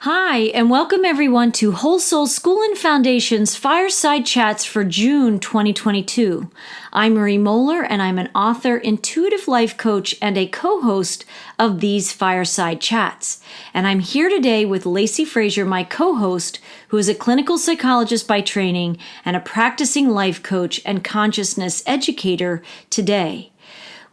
Hi, and welcome everyone to Whole Soul School and Foundation's Fireside Chats for June 2022. I'm Marie Mohler, and I'm an author, intuitive life coach, and a co-host of these Fireside Chats. And I'm here today with Lacy Frazer, my co-host, who is a clinical psychologist by training and a practicing life coach and consciousness educator today.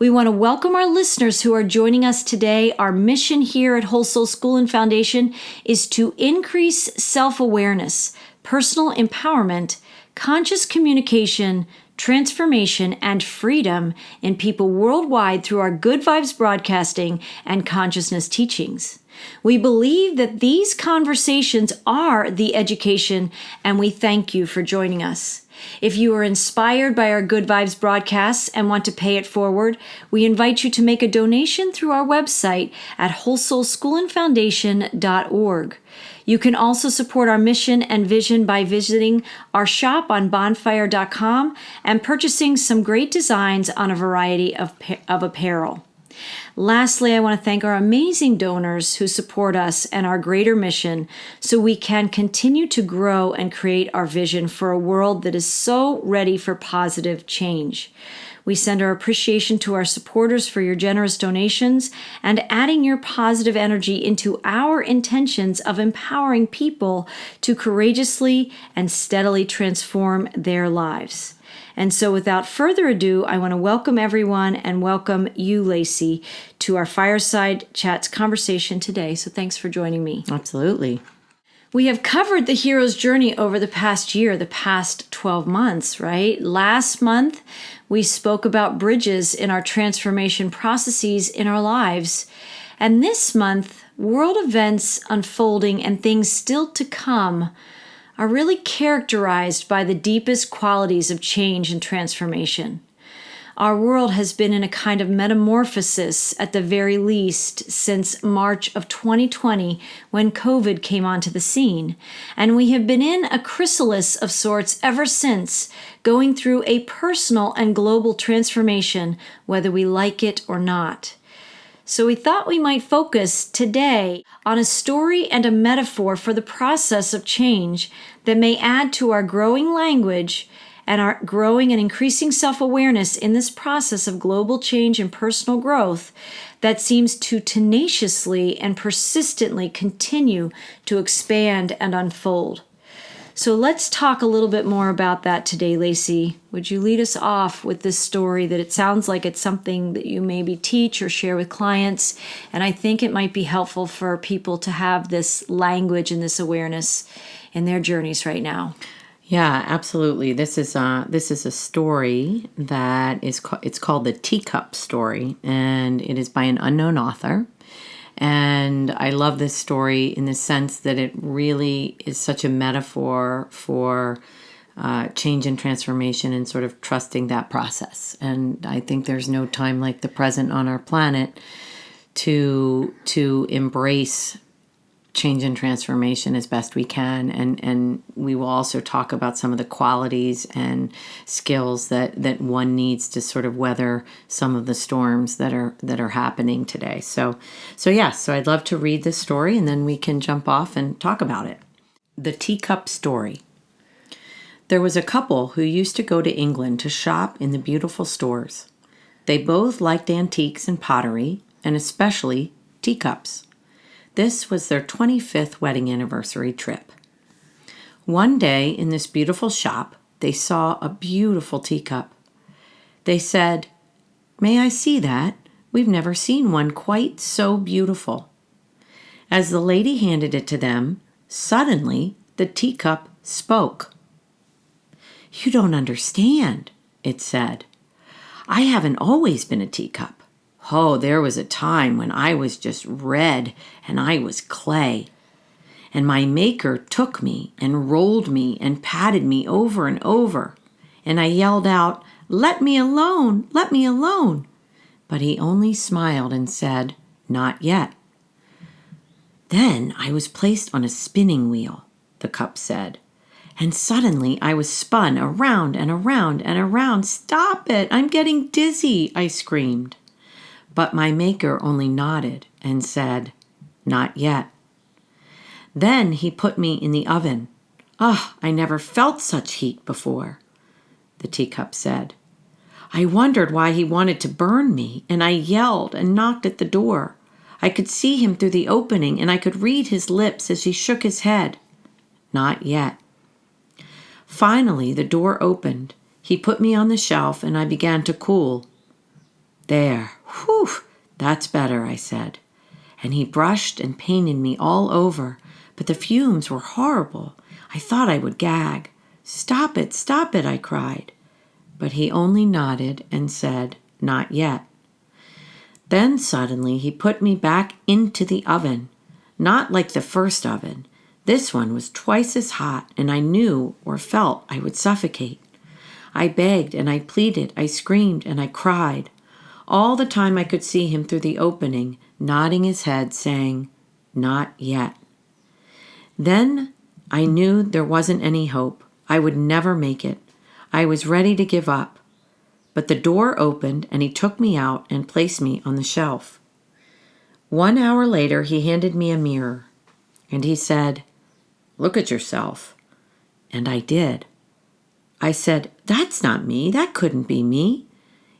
We want to welcome our listeners who are joining us today. Our mission here at Whole Soul School and Foundation is to increase self-awareness, personal empowerment, conscious communication, transformation, and freedom in people worldwide through our Good Vibes broadcasting and consciousness teachings. We believe that these conversations are the education, and we thank you for joining us. If you are inspired by our Good Vibes broadcasts and want to pay it forward, we invite you to make a donation through our website at wholesoulschoolandfoundation.org. You can also support our mission and vision by visiting our shop on Bonfire.com and purchasing some great designs on a variety of apparel. Lastly, I want to thank our amazing donors who support us and our greater mission so we can continue to grow and create our vision for a world that is so ready for positive change. We send our appreciation to our supporters for your generous donations and adding your positive energy into our intentions of empowering people to courageously and steadily transform their lives. And so without further ado, I want to welcome everyone and welcome you, Lacy, to our Fireside Chats conversation today. So thanks for joining me. Absolutely. We have covered the hero's journey over the past year, the past 12 months, right? Last month, we spoke about bridges in our transformation processes in our lives. And this month, world events unfolding and things still to come are really characterized by the deepest qualities of change and transformation. Our world has been in a kind of metamorphosis at the very least since March of 2020 when COVID came onto the scene. And we have been in a chrysalis of sorts ever since, going through a personal and global transformation, whether we like it or not. So we thought we might focus today on a story and a metaphor for the process of change that may add to our growing language and our growing and increasing self-awareness in this process of global change and personal growth that seems to tenaciously and persistently continue to expand and unfold. So let's talk a little bit more about that today, Lacy. Would you lead us off with this story that it sounds like it's something that you maybe teach or share with clients, and I think it might be helpful for people to have this language and this awareness in their journeys right now. Yeah, absolutely. This is a story that it's called the Teacups story, and it is by an unknown author. And I love this story in the sense that it really is such a metaphor for change and transformation and sort of trusting that process. And I think there's no time like the present on our planet to embrace change and transformation as best we can. And we will also talk about some of the qualities and skills that one needs to sort of weather some of the storms that are happening today. So I'd love to read this story and then we can jump off and talk about it. The Teacup story. There was a couple who used to go to England to shop in the beautiful stores. They both liked antiques and pottery, and especially teacups. This was their 25th wedding anniversary trip. One day in this beautiful shop, they saw a beautiful teacup. They said, "May I see that? We've never seen one quite so beautiful." As the lady handed it to them, suddenly the teacup spoke. "You don't understand," it said. "I haven't always been a teacup. Oh, there was a time when I was just red and I was clay. And my maker took me and rolled me and patted me over and over. And I yelled out, 'Let me alone, let me alone.' But he only smiled and said, 'Not yet.' Then I was placed on a spinning wheel," the cup said. "And suddenly I was spun around and around and around. 'Stop it, I'm getting dizzy,' I screamed. But my maker only nodded and said, 'Not yet.' Then he put me in the oven. Ah, I never felt such heat before, the teacup said. I wondered why he wanted to burn me, and I yelled and knocked at the door. I could see him through the opening, and I could read his lips as he shook his head. Not yet. Finally, the door opened. He put me on the shelf, and I began to cool. There, whew, that's better, I said. And he brushed and painted me all over, but the fumes were horrible. I thought I would gag. Stop it, I cried. But he only nodded and said, not yet. Then suddenly he put me back into the oven, not like the first oven. This one was twice as hot, and I knew or felt I would suffocate. I begged and I pleaded, I screamed and I cried. All the time I could see him through the opening, nodding his head, saying, not yet. Then I knew there wasn't any hope. I would never make it. I was ready to give up. But the door opened and he took me out and placed me on the shelf. 1 hour later, he handed me a mirror and he said, look at yourself. And I did. I said, that's not me. That couldn't be me.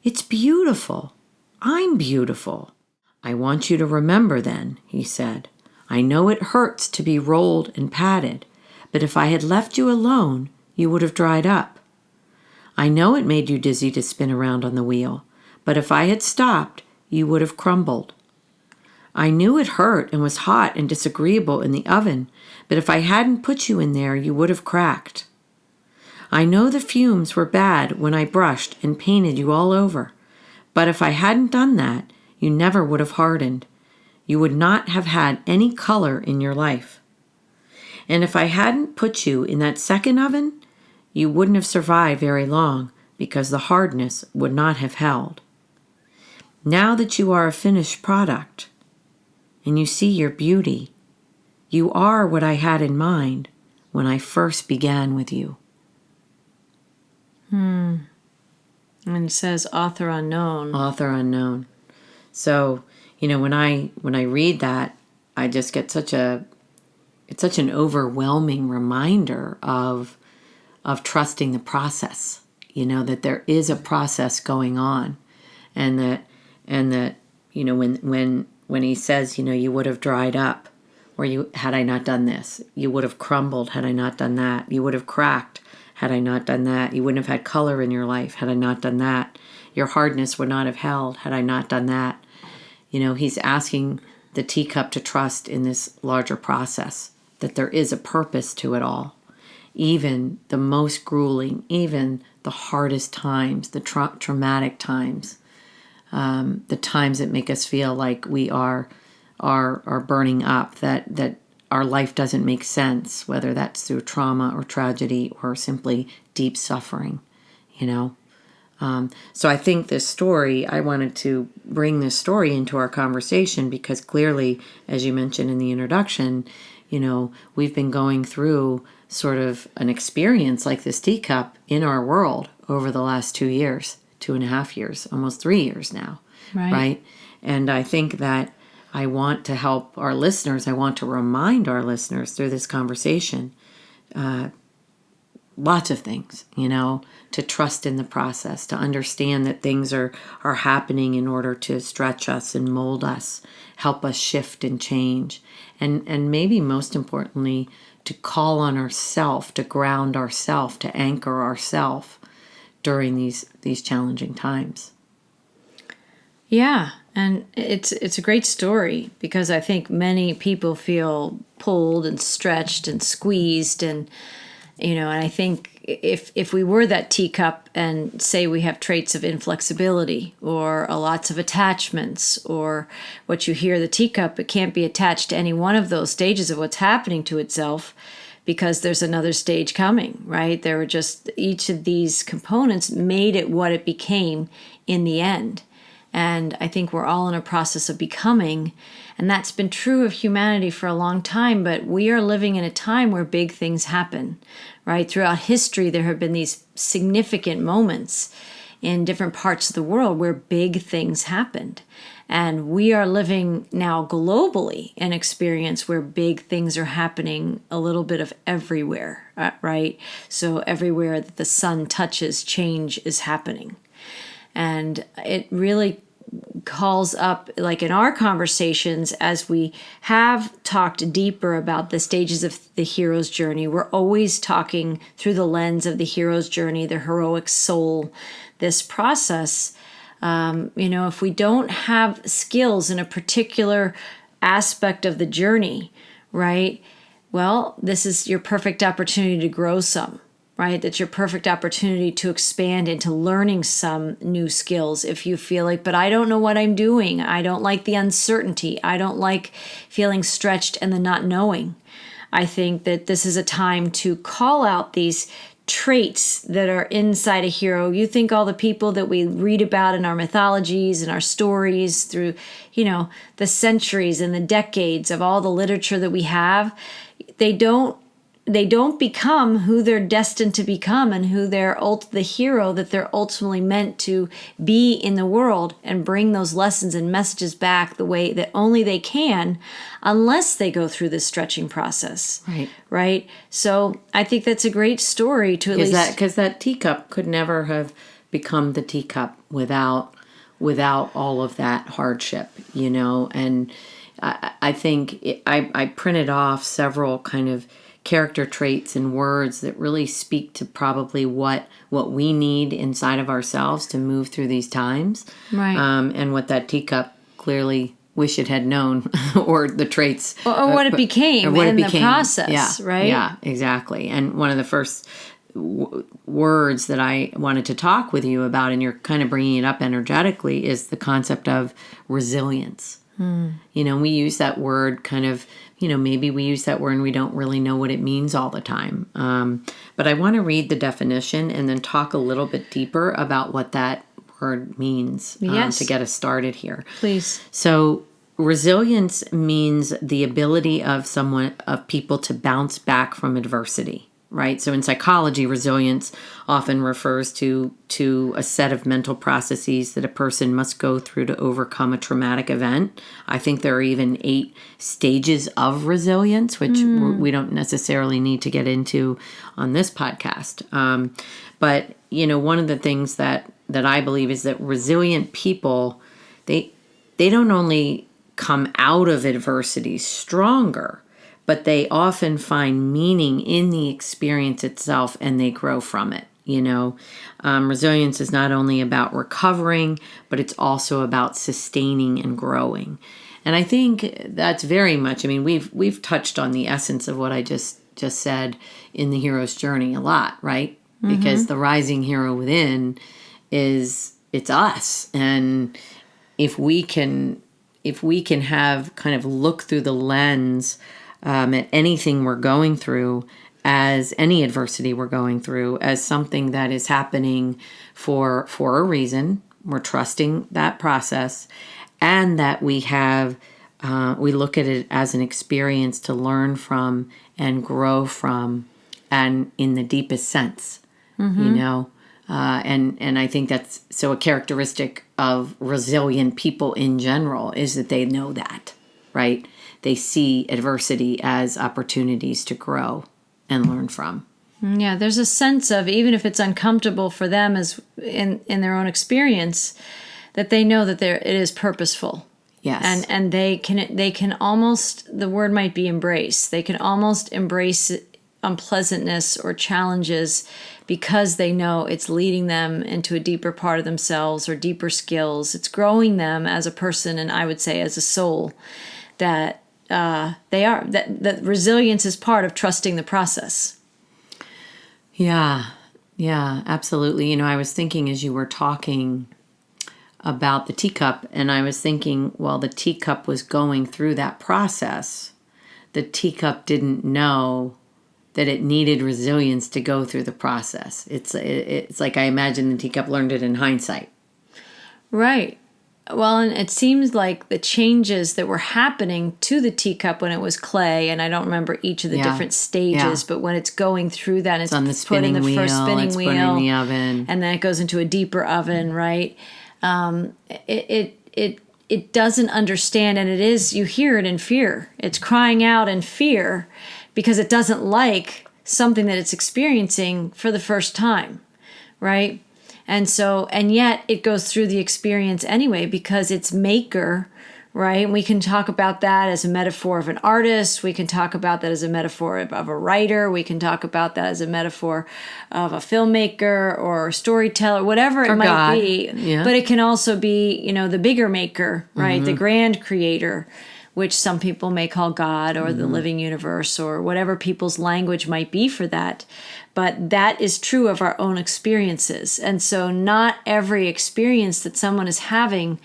It's beautiful. I'm beautiful. I want you to remember then, he said. I know it hurts to be rolled and patted, but if I had left you alone, you would have dried up. I know it made you dizzy to spin around on the wheel, but if I had stopped, you would have crumbled. I knew it hurt and was hot and disagreeable in the oven, but if I hadn't put you in there, you would have cracked. I know the fumes were bad when I brushed and painted you all over, but if I hadn't done that, you never would have hardened. You would not have had any color in your life. And if I hadn't put you in that second oven, you wouldn't have survived very long because the hardness would not have held. Now that you are a finished product and you see your beauty, you are what I had in mind when I first began with you. And it says author unknown. Author unknown. So, when I read that, I just get it's such an overwhelming reminder of trusting the process, that there is a process going on, and that when he says, you would have dried up, or had I not done this, you would have crumbled had I not done that, you would have cracked had I not done that, you wouldn't have had color in your life had I not done that, your hardness would not have held had I not done that. He's asking the teacup to trust in this larger process, that there is a purpose to it all. Even the most grueling, even the hardest times, the traumatic times, the times that make us feel like we are burning up, that our life doesn't make sense, whether that's through trauma or tragedy or simply deep suffering, So I think this story, I wanted to bring this story into our conversation because clearly, as you mentioned in the introduction, we've been going through sort of an experience like this teacup in our world over the last 2 years, 2.5 years, almost 3 years now. Right? And I think that I want to help our listeners. I want to remind our listeners through this conversation, lots of things, to trust in the process, to understand that things are happening in order to stretch us and mold us, help us shift and change. And maybe most importantly, to call on ourself, to ground ourself, to anchor ourself during these challenging times. Yeah, and it's a great story because I think many people feel pulled and stretched and squeezed, and and I think if we were that teacup and say we have traits of inflexibility or lots of attachments, or what you hear the teacup, it can't be attached to any one of those stages of what's happening to itself because there's another stage coming, right? There were just each of these components made it what it became in the end. And I think we're all in a process of becoming, and that's been true of humanity for a long time, but we are living in a time where big things happen, right? Throughout history, there have been these significant moments in different parts of the world where big things happened. And we are living now globally an experience where big things are happening a little bit of everywhere, right? So everywhere that the sun touches, change is happening. And it really calls up, like in our conversations, as we have talked deeper about the stages of the hero's journey, we're always talking through the lens of the hero's journey, the heroic soul, this process. If we don't have skills in a particular aspect of the journey, right? Well, this is your perfect opportunity to grow some, right? That's your perfect opportunity to expand into learning some new skills. If you feel like, but I don't know what I'm doing. I don't like the uncertainty. I don't like feeling stretched and the not knowing. I think that this is a time to call out these traits that are inside a hero. You think all the people that we read about in our mythologies and our stories through, the centuries and the decades of all the literature that we have, they don't become who they're destined to become and who the hero that they're ultimately meant to be in the world and bring those lessons and messages back the way that only they can, unless they go through this stretching process. Right. So I think that's a great story to at least... Because that teacup could never have become the teacup without all of that hardship, and I think I printed off several kind of character traits and words that really speak to probably what we need inside of ourselves to move through these times. Right. And what that teacup clearly wish it had known, or the traits. Or what it became the process, right? Yeah, exactly. And one of the first words that I wanted to talk with you about, and you're kind of bringing it up energetically, is the concept of resilience. We use that word kind of, maybe we use that word and we don't really know what it means all the time. But I want to read the definition and then talk a little bit deeper about what that word means to get us started here. Please. So resilience means the ability of people to bounce back from adversity. Right. So in psychology, resilience often refers to a set of mental processes that a person must go through to overcome a traumatic event. I think there are even 8 stages of resilience, which we don't necessarily need to get into on this podcast. But, one of the things that I believe is that resilient people, they don't only come out of adversity stronger, but they often find meaning in the experience itself and they grow from it. Resilience is not only about recovering, but it's also about sustaining and growing. And I think that's very much, we've touched on the essence of what I just said in the hero's journey a lot, right? Mm-hmm. Because the rising hero within it's us. And if we can have kind of look through the lens at anything we're going through, as any adversity we're going through, as something that is happening for a reason. We're trusting that process, and that we look at it as an experience to learn from and grow from, and in the deepest sense, and I think that's so a characteristic of resilient people in general is that they know that, right? They see adversity as opportunities to grow and learn from. Yeah, there's a sense of, even if it's uncomfortable for them as in their own experience, that they know that it is purposeful. Yes. And they can almost, the word might be embrace. They can almost embrace unpleasantness or challenges because they know it's leading them into a deeper part of themselves or deeper skills. It's growing them as a person, and I would say as a soul, that that resilience is part of trusting the process. Yeah, absolutely. I was thinking as you were talking about the teacup, and I was thinking, well, the teacup was going through that process. The teacup didn't know that it needed resilience to go through the process. It's like I imagine the teacup learned it in hindsight. Right. Well, and it seems like the changes that were happening to the teacup when it was clay, and I don't remember each of the different stages, but when it's going through that, it's on the put in the spinning first wheel, spinning it's put wheel, in the oven. and then it goes into a deeper oven, right? It doesn't understand, and it is, you hear it in fear. It's crying out in fear because it doesn't like something that it's experiencing for the first time, right? And yet it goes through the experience anyway because it's maker, right? And we can talk about that as a metaphor of an artist. We can talk about that as a metaphor of a writer. We can talk about that as a metaphor of a filmmaker or a storyteller, whatever it might be. Yeah. But it can also be, the bigger maker, right? The grand creator, which some people may call God or the living universe or whatever people's language might be for that. But that is true of our own experiences. And so not every experience that someone is having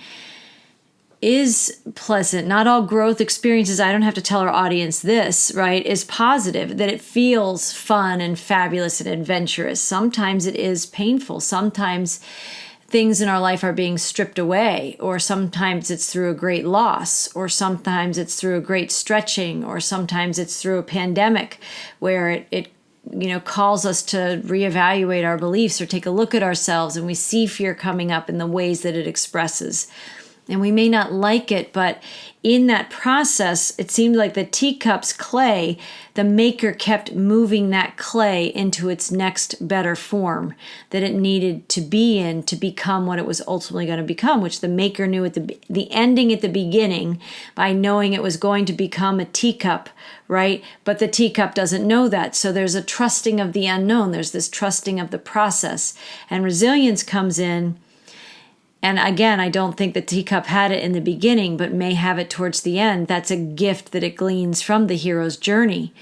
is pleasant. Not all growth experiences, I don't have to tell our audience this, right, is positive, that it feels fun and fabulous and adventurous. Sometimes it is painful. Sometimes things in our life are being stripped away, or sometimes it's through a great loss, or sometimes it's through a great stretching, or sometimes it's through a pandemic where it calls us to reevaluate our beliefs or take a look at ourselves, and we see fear coming up in the ways that it expresses. And we may not like it, but in that process, it seemed like the teacup's clay, the maker kept moving that clay into its next better form that it needed to be in to become what it was ultimately going to become, which the maker knew at the ending at the beginning by knowing it was going to become a teacup, right? But the teacup doesn't know that. So there's a trusting of the unknown. There's this trusting of the process. And resilience comes in. And again, I don't think the teacup had it in the beginning, but may have it towards the end. That's a gift that it gleans from the hero's journey.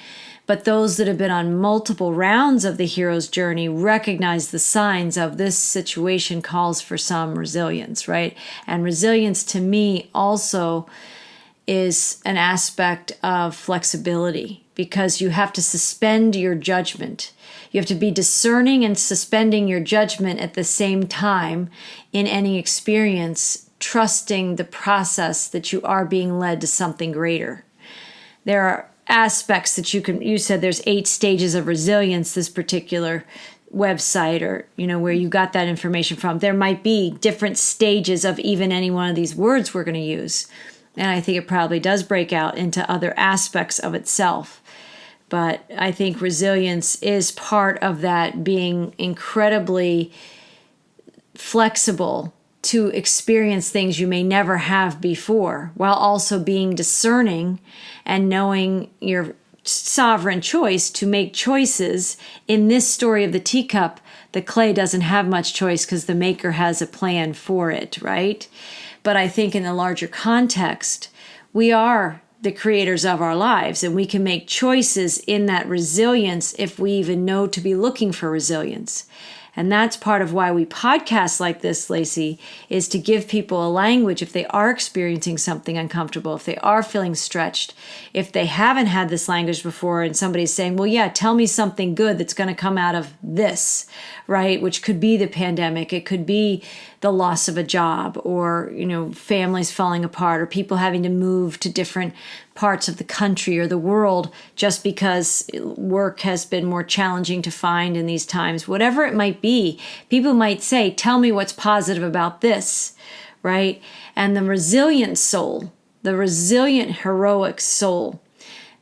But those that have been on multiple rounds of the hero's journey recognize the signs of this situation calls for some resilience, right? And resilience to me also is an aspect of flexibility because you have to suspend your judgment. You have to be discerning and suspending your judgment at the same time in any experience, trusting the process that you are being led to something greater. There are aspects that you said there's 8 stages of resilience, this particular website or, where you got that information from. There might be different stages of even any one of these words we're going to use. And I think it probably does break out into other aspects of itself. But I think resilience is part of that being incredibly flexible to experience things you may never have before, while also being discerning and knowing your sovereign choice to make choices. In this story of the teacup, the clay doesn't have much choice because the maker has a plan for it, right? But I think in the larger context, we are the creators of our lives, and we can make choices in that resilience if we even know to be looking for resilience. And that's part of why we podcast like this, Lacy, is to give people a language if they are experiencing something uncomfortable, if they are feeling stretched, if they haven't had this language before and somebody's saying, well, yeah, tell me something good that's going to come out of this, right? Which could be the pandemic. It could be the loss of a job or, families falling apart or people having to move to different parts of the country or the world just because work has been more challenging to find in these times. Whatever it might be, people might say, tell me what's positive about this, right? And the resilient soul, the resilient heroic soul,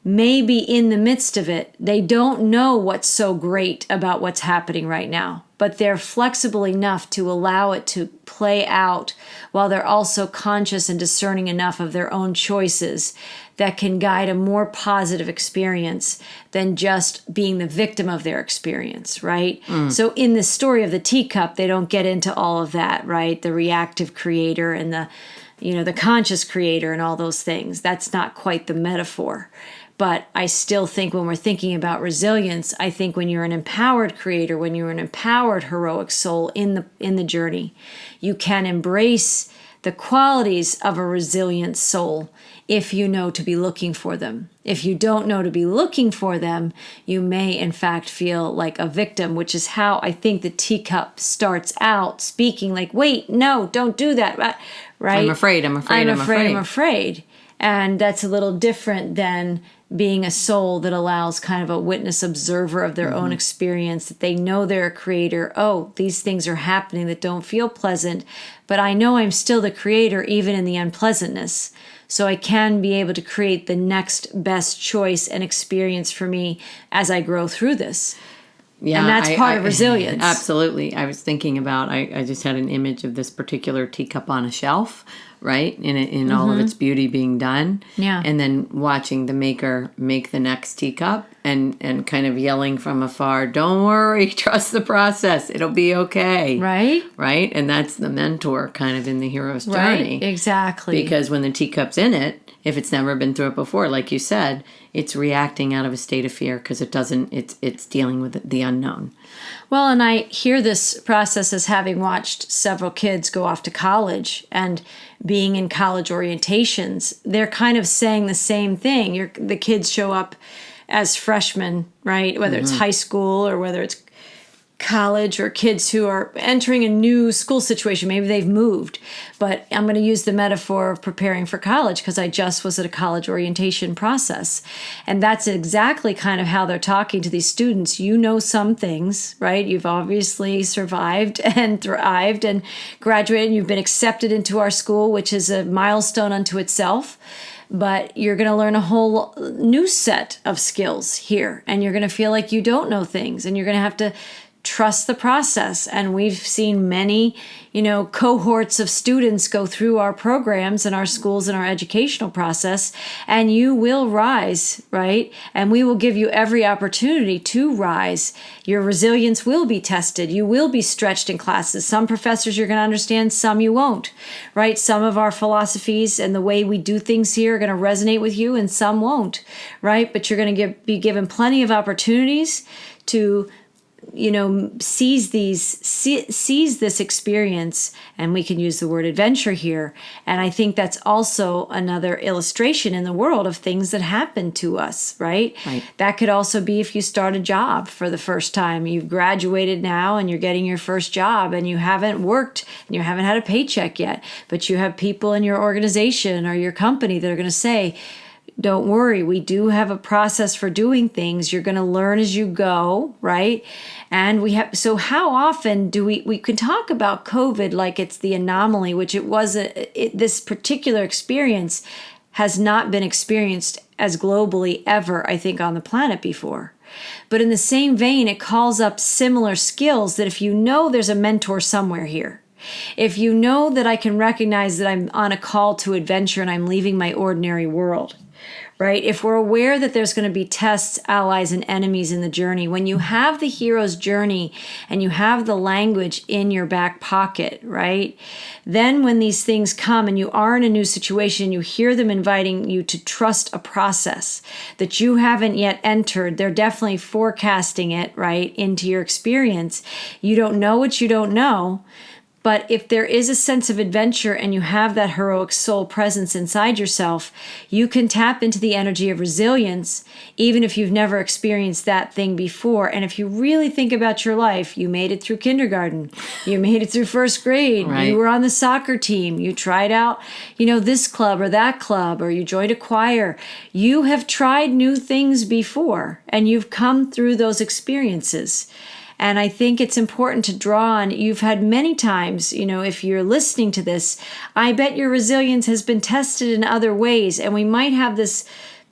may be in the midst of it. They don't know what's so great about what's happening right now, but they're flexible enough to allow it to play out while they're also conscious and discerning enough of their own choices that can guide a more positive experience than just being the victim of their experience, right? So in the story of the teacup, they don't get into all of that, right? The reactive creator and the conscious creator and all those things. That's not quite the metaphor. But I still think when we're thinking about resilience, I think when you're an empowered creator, when you're an empowered heroic soul in the journey, you can embrace the qualities of a resilient soul if you know to be looking for them. If you don't know to be looking for them, you may in fact feel like a victim, which is how I think the teacup starts out speaking like, wait, no, don't do that, right? I'm afraid. I'm afraid. And that's a little different than being a soul that allows kind of a witness observer of their own experience, that they know they're a creator. Oh, these things are happening that don't feel pleasant, but I know I'm still the creator even in the unpleasantness. So I can be able to create the next best choice and experience for me as I grow through this. Yeah, and that's part of resilience. Absolutely. I was thinking about, I just had an image of this particular teacup on a shelf, right? In all of its beauty being done. Yeah. And then watching the maker make the next teacup and kind of yelling from afar, don't worry, trust the process. It'll be okay. Right? Right? And that's the mentor kind of in the hero's journey. Right, exactly. Because when the teacup's in it, if it's never been through it before, like you said, it's reacting out of a state of fear because it's dealing with the unknown. Well, and I hear this process as having watched several kids go off to college and being in college orientations. They're kind of saying the same thing. The kids show up as freshmen, right? Whether it's high school or whether it's college, or kids who are entering a new school situation. Maybe they've moved, but I'm going to use the metaphor of preparing for college because I just was at a college orientation process. And that's exactly kind of how they're talking to these students. You know some things, right? You've obviously survived and thrived and graduated, and you've been accepted into our school, which is a milestone unto itself. But you're going to learn a whole new set of skills here, and you're going to feel like you don't know things, and you're going to have to trust the process. And we've seen many, cohorts of students go through our programs and our schools and our educational process, and you will rise, right? And we will give you every opportunity to rise. Your resilience will be tested. You will be stretched in classes. Some professors you're going to understand, some you won't, right? Some of our philosophies and the way we do things here are going to resonate with you, and some won't, right? But you're going to be given plenty of opportunities to seize this experience, and we can use the word adventure here. And I think that's also another illustration in the world of things that happen to us, right? That could also be if you start a job for the first time. You've graduated now and you're getting your first job, and you haven't worked and you haven't had a paycheck yet, but you have people in your organization or your company that are going to say, don't worry, we do have a process for doing things. You're going to learn as you go, right? And so how often do we can talk about COVID like it's the anomaly, which it was, this particular experience has not been experienced as globally ever, I think, on the planet before. But in the same vein, it calls up similar skills that if you know there's a mentor somewhere here, if you know that I can recognize that I'm on a call to adventure and I'm leaving my ordinary world, right? If we're aware that there's going to be tests, allies, and enemies in the journey, when you have the hero's journey and you have the language in your back pocket, right? Then when these things come and you are in a new situation, you hear them inviting you to trust a process that you haven't yet entered. They're definitely forecasting it, right, into your experience. You don't know what you don't know. But if there is a sense of adventure and you have that heroic soul presence inside yourself, you can tap into the energy of resilience, even if you've never experienced that thing before. And if you really think about your life, you made it through kindergarten, you made it through first grade, right. You were on the soccer team, you tried out, this club or that club, or you joined a choir. You have tried new things before, and you've come through those experiences. And I think it's important to draw on, you've had many times, if you're listening to this, I bet your resilience has been tested in other ways. And we might have this,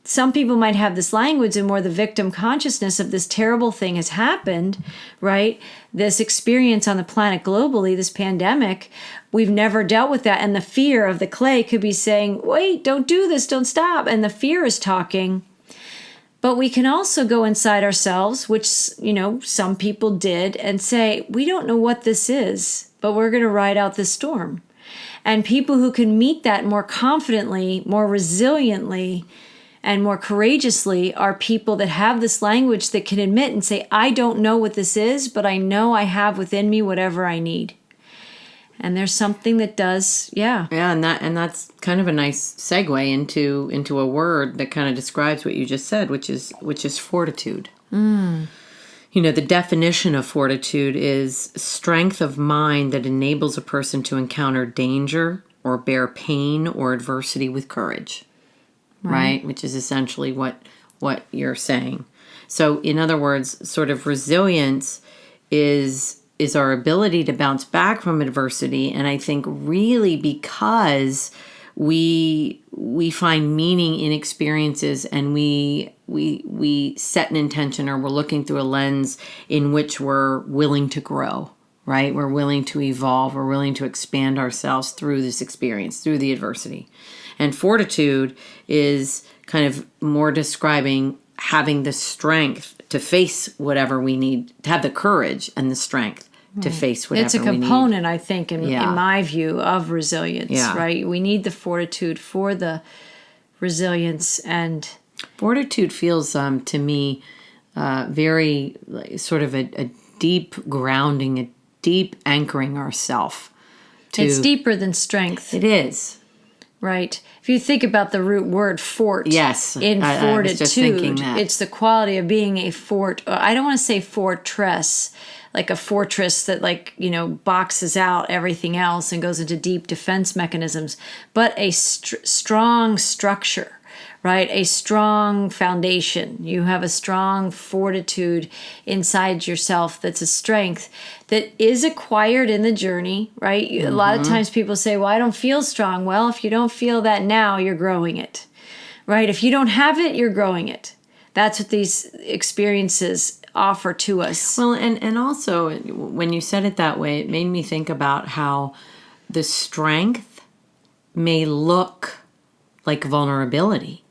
some people might have this language and more the victim consciousness of this terrible thing has happened, right? This experience on the planet globally, this pandemic, we've never dealt with that. And the fear of the clay could be saying, wait, don't do this, don't stop. And the fear is talking. But we can also go inside ourselves, which, some people did, and say, we don't know what this is, but we're going to ride out this storm. And people who can meet that more confidently, more resiliently, and more courageously are people that have this language that can admit and say, I don't know what this is, but I know I have within me whatever I need. And there's something that does, yeah. Yeah, and that's kind of a nice segue into a word that kind of describes what you just said, which is fortitude. The definition of fortitude is strength of mind that enables a person to encounter danger or bear pain or adversity with courage, right? Which is essentially what you're saying. So in other words, sort of resilience is our ability to bounce back from adversity. And I think really because we find meaning in experiences, and we set an intention, or we're looking through a lens in which we're willing to grow, right? We're willing to evolve. We're willing to expand ourselves through this experience, through the adversity. And fortitude is kind of more describing having the strength to face whatever we need, to have the courage and the strength to face whatever we need. It's a component, I think, in my view, of resilience, right? We need the fortitude for the resilience. And fortitude feels, to me, very sort of a deep grounding, a deep anchoring ourself. It's deeper than strength. It is. Right. If you think about the root word fort, yes, in fortitude, I was just thinking that. It's the quality of being a fort. I don't want to say fortress, like a fortress that boxes out everything else and goes into deep defense mechanisms, but a strong structure, right? A strong foundation. You have a strong fortitude inside yourself that's a strength that is acquired in the journey, right? A lot of times people say, well, I don't feel strong. Well, if you don't feel that now, you're growing it, right? If you don't have it, you're growing it. That's what these experiences offer to us. Well, and also when you said it that way, it made me think about how the strength may look like vulnerability.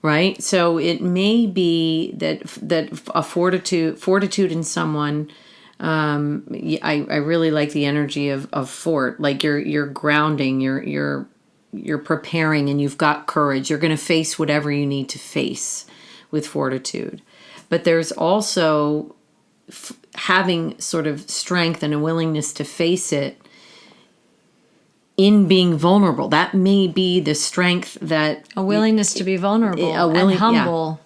Right? So it may be that a fortitude in someone. I really like the energy of fort. Like you're grounding, you're preparing, and you've got courage. You're going to face whatever you need to face with fortitude. But there's also having sort of strength and a willingness to face it in being vulnerable. That may be the strength that... A willingness to be vulnerable and humble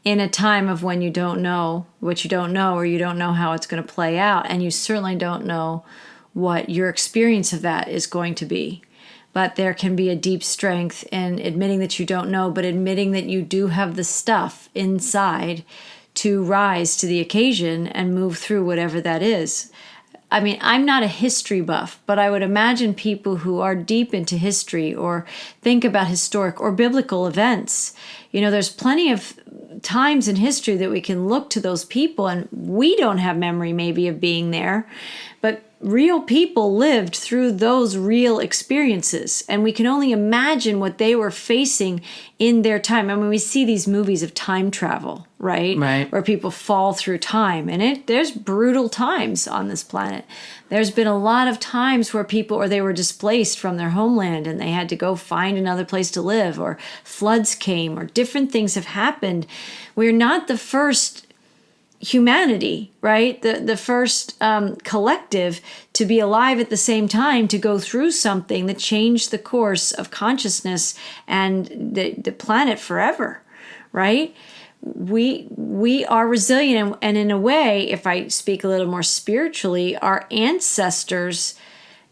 in a time of when you don't know what you don't know, or you don't know how it's going to play out, and you certainly don't know what your experience of that is going to be. But there can be a deep strength in admitting that you don't know, but admitting that you do have the stuff inside to rise to the occasion and move through whatever that is. I mean, I'm not a history buff, but I would imagine people who are deep into history or think about historic or biblical events. There's plenty of times in history that we can look to those people, and we don't have memory maybe of being there, but real people lived through those real experiences, and we can only imagine what they were facing in their time. I mean, we see these movies of time travel, right? Where people fall through time, and there's brutal times on this planet. There's been a lot of times where they were displaced from their homeland and they had to go find another place to live, or floods came, or different things have happened. We're not the first humanity, right? The first collective to be alive at the same time, to go through something that changed the course of consciousness and the planet forever, right? We are resilient, and in a way, if I speak a little more spiritually, our ancestors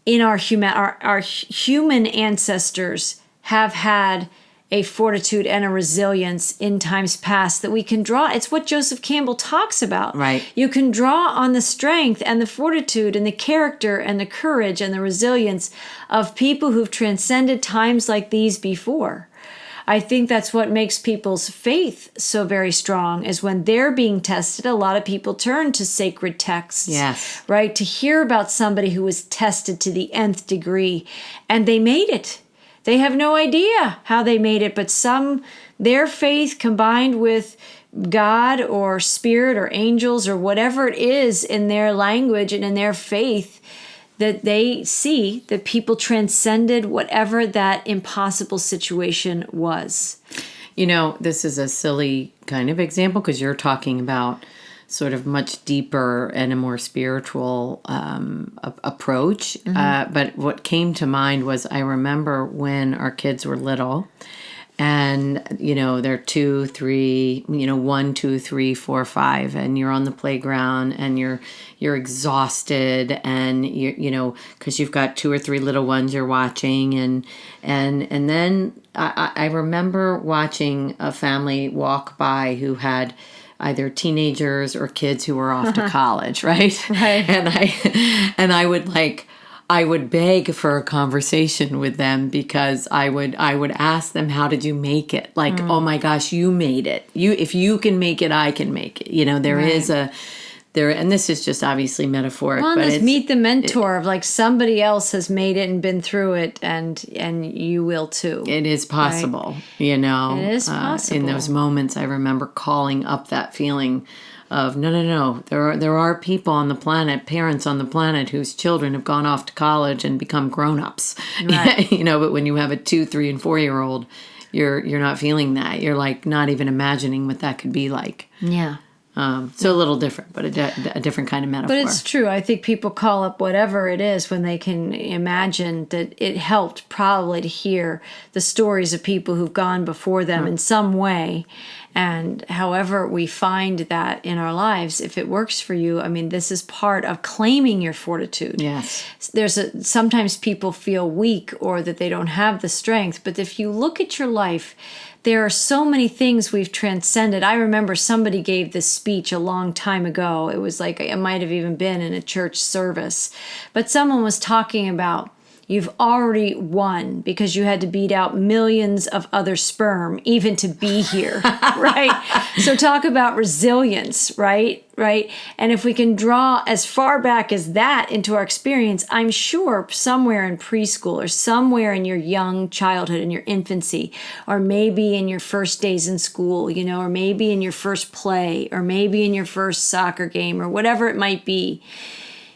our human ancestors have had a fortitude and a resilience in times past that we can draw. It's what Joseph Campbell talks about. Right. You can draw on the strength and the fortitude and the character and the courage and the resilience of people who've transcended times like these before. I think that's what makes people's faith so very strong, is when they're being tested, a lot of people turn to sacred texts. Yes. Right? To hear about somebody who was tested to the nth degree and they made it. They have no idea how they made it, but their faith combined with God or spirit or angels or whatever it is in their language and in their faith, that they see that people transcended whatever that impossible situation was. This is a silly kind of example because you're talking about sort of much deeper and a more spiritual approach. But what came to mind was, I remember when our kids were little, And, they're 2, 3, 1, 2, 3, 4, 5, and you're on the playground and you're exhausted, and because you've got 2 or 3 little ones you're watching, and then I remember watching a family walk by who had either teenagers or kids who were off to college, right? Right. And I would beg for a conversation with them, because I would ask them, how did you make it? Like, oh my gosh, you made it. If you can make it, I can make it. There Right. is and this is just obviously metaphoric, Well, but just it's meet the mentor of like somebody else has made it and been through it, and you will too. it is possible, It is possible. in those moments, I remember calling up that feeling of no. There are people on the planet, parents on the planet whose children have gone off to college and become grown-ups. Right. But when you have a 2, 3, and 4-year-old, you're not feeling that. You're like not even imagining what that could be like. Yeah. So a little different, but a different kind of metaphor. But it's true. I think people call up whatever it is when they can imagine that it helped probably to hear the stories of people who've gone before them in some way. And however we find that in our lives, if it works for you, I mean, this is part of claiming your fortitude. Yes. Sometimes people feel weak or that they don't have the strength. But if you look at your life, there are so many things we've transcended. I remember somebody gave this speech a long time ago. It was like, it might have even been in a church service. But someone was talking about, you've already won because you had to beat out millions of other sperm even to be here, right? So talk about resilience, right? Right? And if we can draw as far back as that into our experience, I'm sure somewhere in preschool or somewhere in your young childhood, in your infancy, or maybe in your first days in school, or maybe in your first play, or maybe in your first soccer game, or whatever it might be,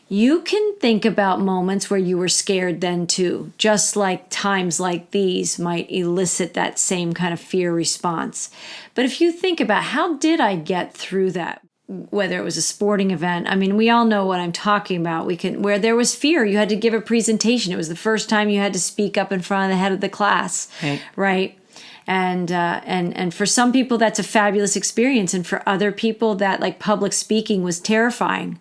you can think about moments where you were scared then too, just like times like these might elicit that same kind of fear response. But if you think about, how did I get through that? Whether it was a sporting event, I mean, we all know what I'm talking about. Where there was fear, you had to give a presentation. It was the first time you had to speak up in front of the head of the class, right? And for some people that's a fabulous experience, and for other people that like public speaking was terrifying.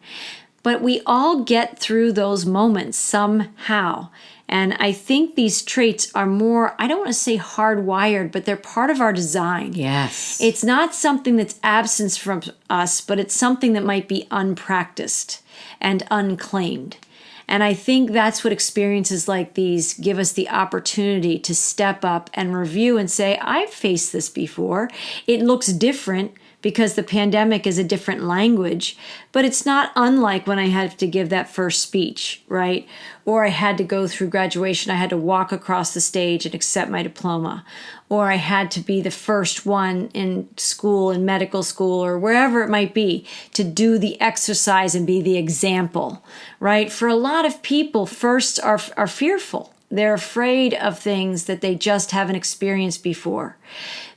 But we all get through those moments somehow. And I think these traits are more, I don't want to say hardwired, but they're part of our design. Yes. It's not something that's absent from us, but it's something that might be unpracticed and unclaimed. And I think that's what experiences like these give us the opportunity to step up and review and say, I've faced this before. It looks different because the pandemic is a different language, but it's not unlike when I had to give that first speech, right? Or I had to go through graduation. I had to walk across the stage and accept my diploma. Or I had to be the first one in school, in medical school, or wherever it might be, to do the exercise and be the example, right? For a lot of people, firsts are fearful. They're afraid of things that they just haven't experienced before.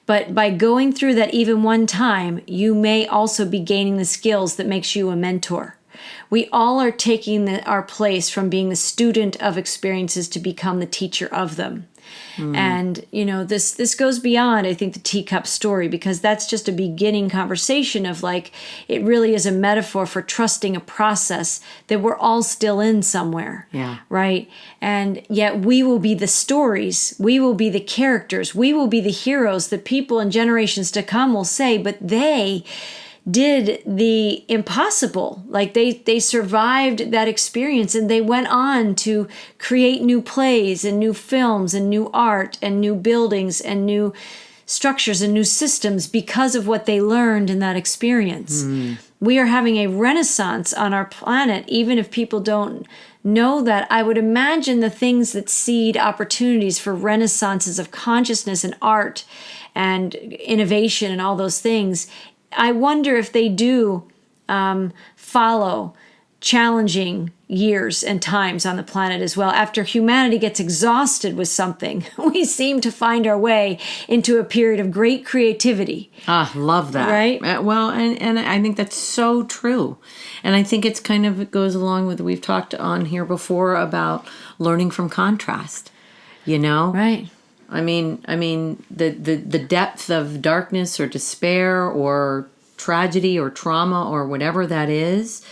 But by going through that even one time, you may also be gaining the skills that makes you a mentor. We all are taking our place from being the student of experiences to become the teacher of them. And, this goes beyond, I think, the teacup story, because that's just a beginning conversation of like, it really is a metaphor for trusting a process that we're all still in somewhere. Yeah. Right. And yet we will be the stories. We will be the characters. We will be the heroes that people in generations to come will say, but they did the impossible. Like they survived that experience, and they went on to create new plays and new films and new art and new buildings and new structures and new systems because of what they learned in that experience. We are having a renaissance on our planet, even if people don't know that. I would imagine the things that seed opportunities for renaissances of consciousness and art and innovation and all those things, I wonder if they do follow challenging years and times on the planet as well. After humanity gets exhausted with something, we seem to find our way into a period of great creativity. Love that. Right? Well, and I think that's so true. And I think it's kind of, it goes along with, we've talked on here before about learning from contrast, Right. I mean, the depth of darkness or despair or tragedy or trauma or whatever that is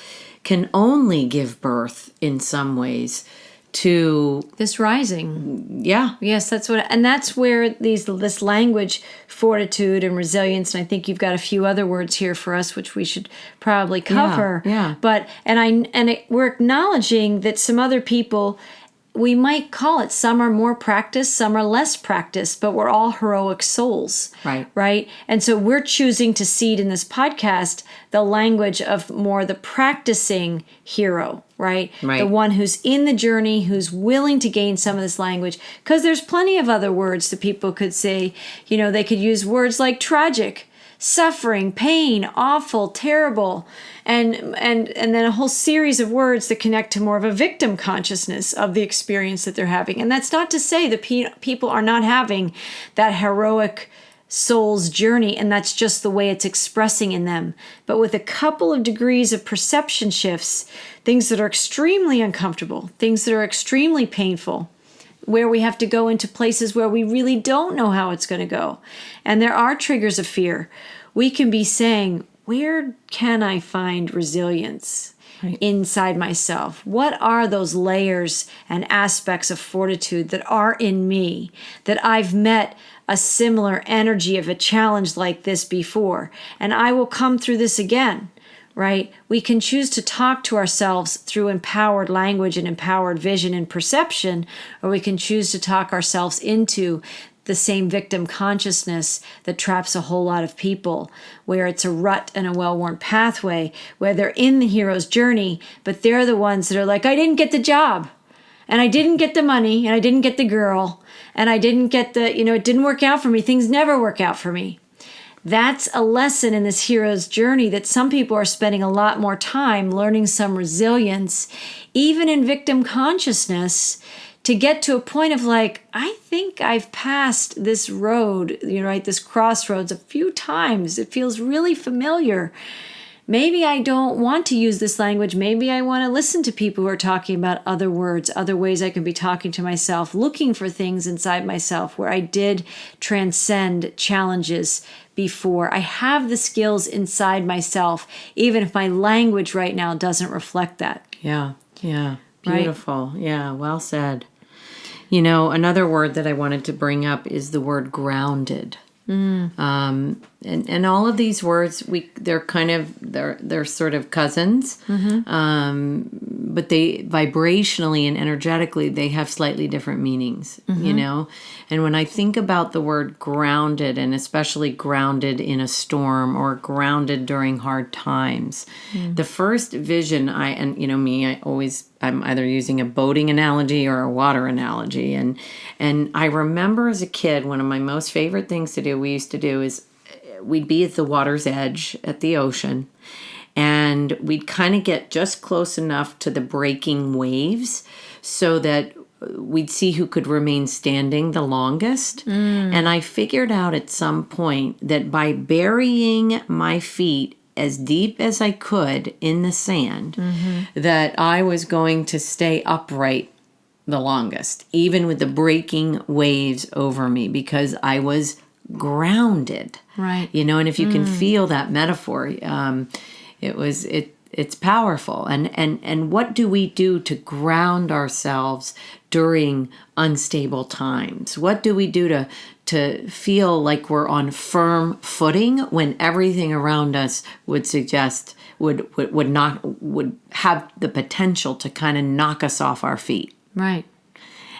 can only give birth in some ways to this rising. Yeah. Yes, that's where this language, fortitude and resilience, and I think you've got a few other words here for us, which we should probably cover. Yeah. But we're acknowledging that some other people, we might call it, some are more practiced, some are less practiced, but we're all heroic souls. Right. Right? And so we're choosing to seed in this podcast the language of more the practicing hero, right? Right. The one who's in the journey, who's willing to gain some of this language. Because there's plenty of other words that people could say. They could use words like tragic, suffering, pain, awful, terrible, and then a whole series of words that connect to more of a victim consciousness of the experience that they're having. And that's not to say that people are not having that heroic soul's journey, and that's just the way it's expressing in them. But with a couple of degrees of perception shifts, things that are extremely uncomfortable, things that are extremely painful, where we have to go into places where we really don't know how it's going to go. And there are triggers of fear. We can be saying, where can I find resilience inside myself? What are those layers and aspects of fortitude that are in me, that I've met a similar energy of a challenge like this before, and I will come through this again? Right? We can choose to talk to ourselves through empowered language and empowered vision and perception, or we can choose to talk ourselves into the same victim consciousness that traps a whole lot of people, where it's a rut and a well-worn pathway, where they're in the hero's journey, but they're the ones that are like, I didn't get the job, and I didn't get the money, and I didn't get the girl, and I didn't get it didn't work out for me. Things never work out for me. That's a lesson in this hero's journey that some people are spending a lot more time learning some resilience, even in victim consciousness, to get to a point of like, I think I've passed this road, this crossroads a few times. It feels really familiar. Maybe I don't want to use this language. Maybe I want to listen to people who are talking about other words, other ways I can be talking to myself, looking for things inside myself where I did transcend challenges before. I have the skills inside myself, even if my language right now doesn't reflect that. Yeah. Beautiful. Right? Yeah, well said. Another word that I wanted to bring up is the word grounded. And all of these words, they're sort of cousins, but they vibrationally and energetically, they have slightly different meanings, And when I think about the word grounded, and especially grounded in a storm or grounded during hard times, the first vision I'm either using a boating analogy or a water analogy. And I remember as a kid, one of my most favorite things to do, we used to do is we'd be at the water's edge at the ocean, and we'd kind of get just close enough to the breaking waves so that we'd see who could remain standing the longest. And I figured out at some point that by burying my feet as deep as I could in the sand, that I was going to stay upright the longest, even with the breaking waves over me, because I was grounded. Right. And if you can feel that metaphor, it's powerful. And what do we do to ground ourselves during unstable times? What do we do to feel like we're on firm footing when everything around us would suggest would have the potential to kind of knock us off our feet? Right.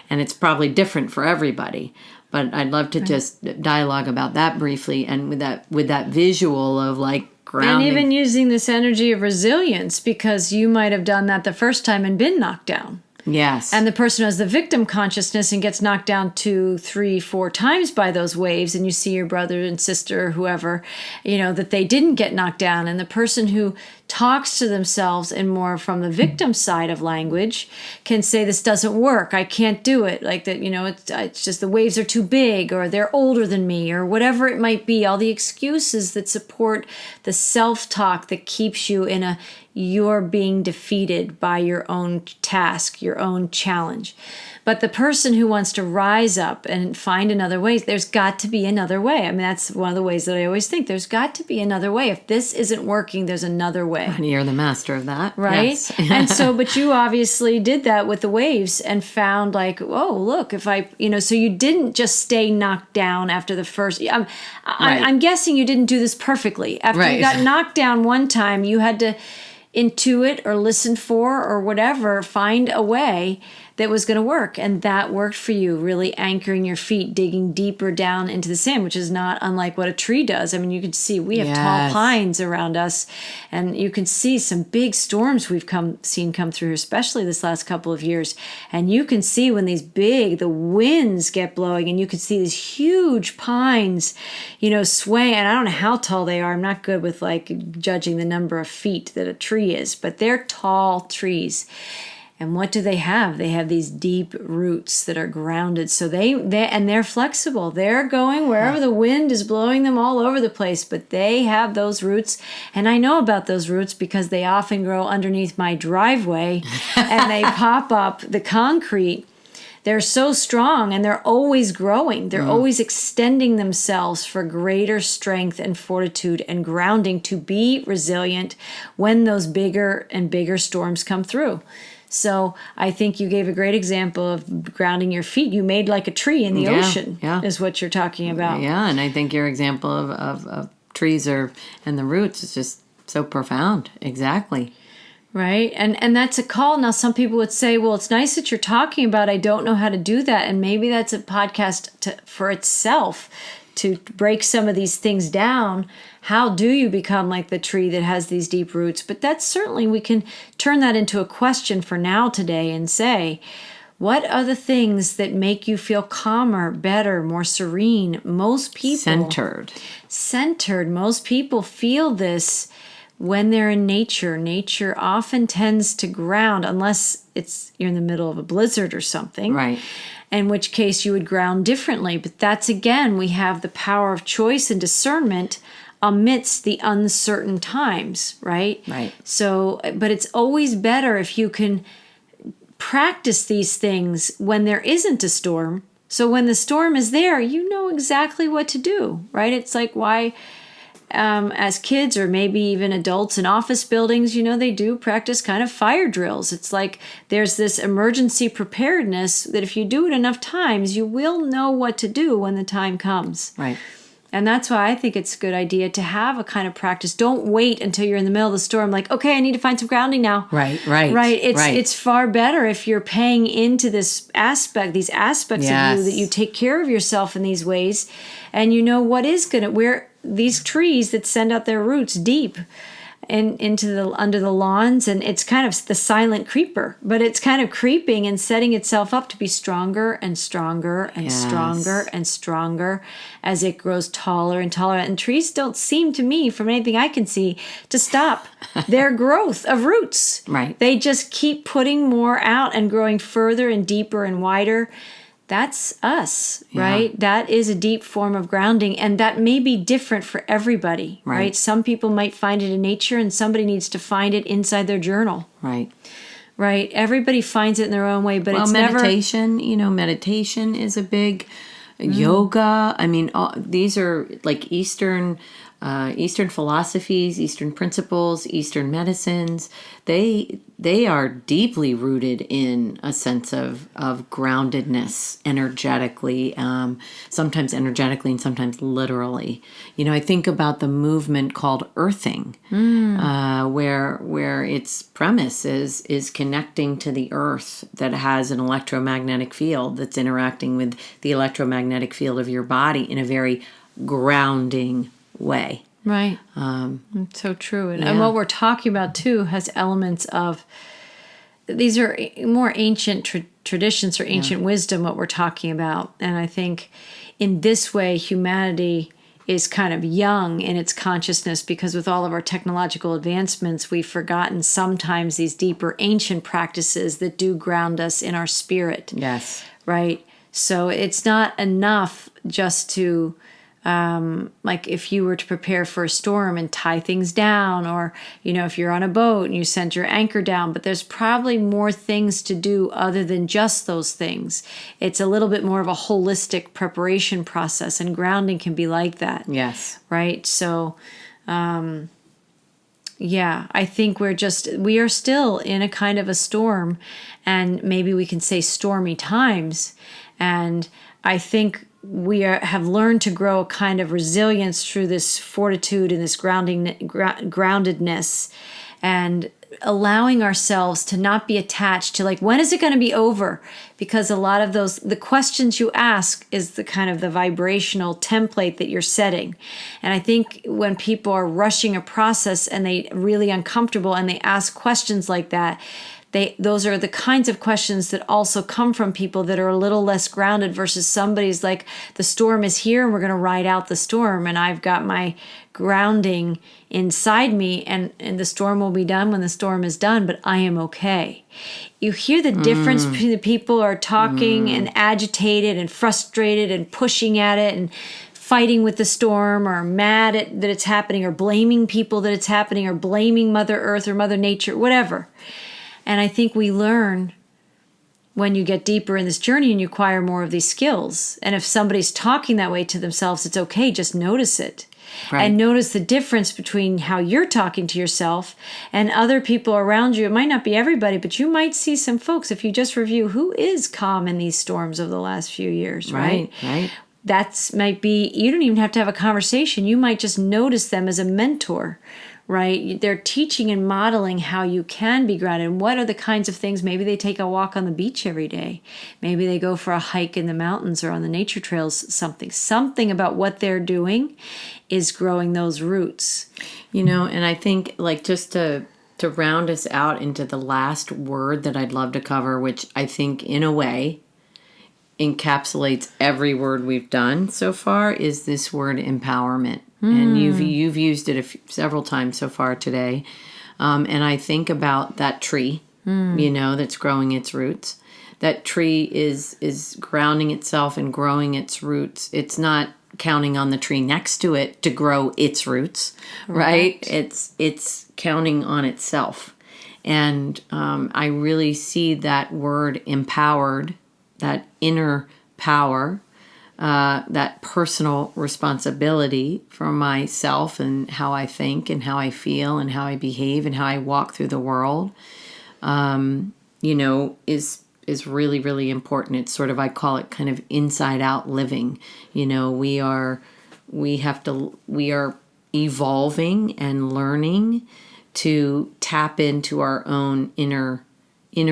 And it's probably different for everybody, but I'd love to just dialogue about that briefly, and with that visual of like grounding. And even using this energy of resilience, because you might have done that the first time and been knocked down. Yes. And the person who has the victim consciousness and gets knocked down 2, 3, 4 times by those waves, and you see your brother and sister or whoever, that they didn't get knocked down. And the person who talks to themselves in more from the victim side of language can say, this doesn't work, I can't do it, like that, it's just the waves are too big, or they're older than me, or whatever it might be. All the excuses that support the self-talk that keeps you in you're being defeated by your own task, your your own challenge. But the person who wants to rise up and find another way, there's got to be another way. I mean, that's one of the ways that I always think. There's got to be another way. If this isn't working, there's another way. And you're the master of that. Right? Yes. And so, but you obviously did that with the waves and found like, oh, look, if I, so you didn't just stay knocked down after the first. I'm guessing you didn't do this perfectly. After you got knocked down one time, you had to intuit or listen for or whatever, find a way that was going to work. And that worked for you, really anchoring your feet, digging deeper down into the sand, which is not unlike what a tree does. I mean, you can see we have tall pines around us, and you can see some big storms we've seen come through, especially this last couple of years. And you can see when the winds get blowing, and you can see these huge pines, sway. And I don't know how tall they are. I'm not good with like judging the number of feet that a tree is, but they're tall trees. And what do they have? They have these deep roots that are grounded. So they're flexible. They're going wherever the wind is blowing them all over the place, but they have those roots. And I know about those roots because they often grow underneath my driveway and they pop up the concrete. They're so strong and they're always growing. They're always extending themselves for greater strength and fortitude and grounding to be resilient when those bigger and bigger storms come through. So I think you gave a great example of grounding your feet. You made like a tree in the ocean is what you're talking about. Yeah, and I think your example of trees and the roots is just so profound. Exactly. Right. And that's a call. Now, some people would say, well, it's nice that you're talking about, I don't know how to do that. And maybe that's a podcast for itself to break some of these things down. How do you become like the tree that has these deep roots? But that's certainly, we can turn that into a question for now today and say, what are the things that make you feel calmer, better, more serene? Most people... Centered. Most people feel this when they're in nature. Nature often tends to ground, unless you're in the middle of a blizzard or something. Right. In which case you would ground differently. But that's, again, we have the power of choice and discernment amidst the uncertain times, right? Right. So, but it's always better if you can practice these things when there isn't a storm. So when the storm is there, you know exactly what to do, right? It's like why... as kids or maybe even adults in office buildings, they do practice kind of fire drills. It's like there's this emergency preparedness that if you do it enough times, you will know what to do when the time comes. Right. And that's why I think it's a good idea to have a kind of practice. Don't wait until you're in the middle of the storm, like, okay, I need to find some grounding now. Right. It's far better if you're paying into these aspects of you, that you take care of yourself in these ways, and you know what is where these trees that send out their roots deep and under the lawns, and it's kind of the silent creeper, but it's kind of creeping and setting itself up to be stronger and stronger and stronger and stronger as it grows taller and taller. And trees don't seem to me, from anything I can see, to stop their growth of roots. Right. They just keep putting more out and growing further and deeper and wider. That's us, right? Yeah. That is a deep form of grounding, and that may be different for everybody, right? Some people might find it in nature, and somebody needs to find it inside their journal. Right. Everybody finds it in their own way, but it's meditation, meditation is a big yoga. I mean, these are like Eastern philosophies, Eastern principles, Eastern medicines. They are deeply rooted in a sense of groundedness energetically, sometimes energetically and sometimes literally. I think about the movement called earthing, where its premise is connecting to the earth that has an electromagnetic field that's interacting with the electromagnetic field of your body in a very grounding way. Right. It's so true. And what we're talking about, too, has elements of... These are more ancient traditions or ancient wisdom, what we're talking about. And I think in this way, humanity is kind of young in its consciousness because with all of our technological advancements, we've forgotten sometimes these deeper ancient practices that do ground us in our spirit. Yes. Right? So it's not enough just to... like if you were to prepare for a storm and tie things down, or, if you're on a boat and you sent your anchor down, but there's probably more things to do other than just those things. It's a little bit more of a holistic preparation process, and grounding can be like that. Yes. Right. So, I think we are still in a kind of a storm, and maybe we can say stormy times. And I think we have learned to grow a kind of resilience through this fortitude and this groundedness, and allowing ourselves to not be attached to like, when is it going to be over? Because a lot of the questions you ask is the kind of the vibrational template that you're setting. And I think when people are rushing a process and they really uncomfortable and they ask questions like that, those are the kinds of questions that also come from people that are a little less grounded, versus somebody's like, the storm is here and we're going to ride out the storm, and I've got my grounding inside me, and the storm will be done when the storm is done, but I am okay. You hear the difference between the people who are talking and agitated and frustrated and pushing at it and fighting with the storm, or mad that it's happening, or blaming people that it's happening, or blaming Mother Earth or Mother Nature, whatever. And I think we learn when you get deeper in this journey and you acquire more of these skills. And if somebody's talking that way to themselves, it's okay. Just notice it. Right. And notice the difference between how you're talking to yourself and other people around you. It might not be everybody, but you might see some folks, if you just review who is calm in these storms of the last few years, right? Right. That might be, you don't even have to have a conversation. You might just notice them as a mentor, right? They're teaching and modeling how you can be grounded. And what are the kinds of things? Maybe they take a walk on the beach every day. Maybe they go for a hike in the mountains or on the nature trails. Something about what they're doing is growing those roots. And I think, like, just to round us out into the last word that I'd love to cover, which I think in a way encapsulates every word we've done so far, is this word empowerment. And you've used it several times so far today. And I think about that tree, that's growing its roots. That tree is grounding itself and growing its roots. It's not counting on the tree next to it to grow its roots, right? It's counting on itself. And I really see that word empowered, that inner power, that personal responsibility for myself and how I think and how I feel and how I behave and how I walk through the world, is really, really important. It's sort of, I call it kind of inside out living. We are evolving and learning to tap into our own inner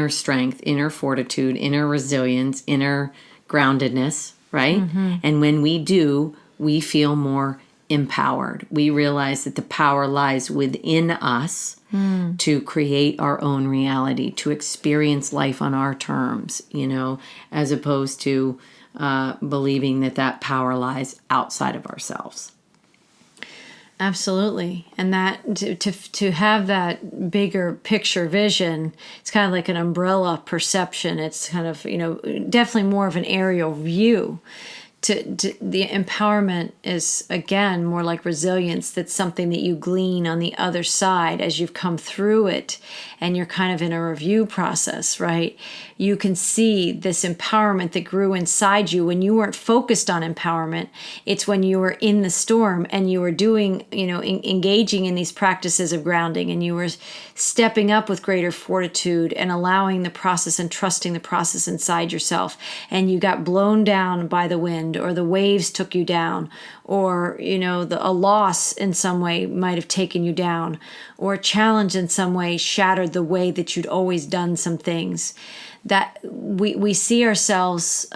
strength, inner fortitude, inner resilience, inner groundedness, right? Mm-hmm. And when we do, we feel more empowered. We realize that the power lies within us to create our own reality, to experience life on our terms, as opposed to believing that power lies outside of ourselves. Absolutely. And that to have that bigger picture vision, it's kind of like an umbrella perception. It's kind of, definitely more of an aerial view. The empowerment is, again, more like resilience. That's something that you glean on the other side as you've come through it and you're kind of in a review process, right? You can see this empowerment that grew inside you when you weren't focused on empowerment. It's when you were in the storm and you were doing, engaging in these practices of grounding, and you were stepping up with greater fortitude and allowing the process and trusting the process inside yourself. And you got blown down by the wind, or the waves took you down, or, a loss in some way might have taken you down, or a challenge in some way shattered the way that you'd always done some things. That we see ourselves,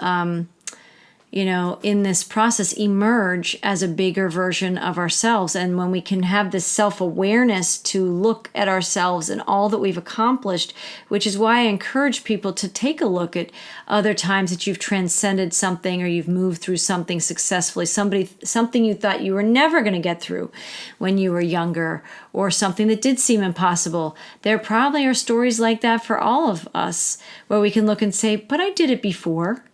in this process emerge as a bigger version of ourselves. And when we can have this self-awareness to look at ourselves and all that we've accomplished, which is why I encourage people to take a look at other times that you've transcended something or you've moved through something successfully, something you thought you were never going to get through when you were younger, or something that did seem impossible. There probably are stories like that for all of us where we can look and say, but I did it before.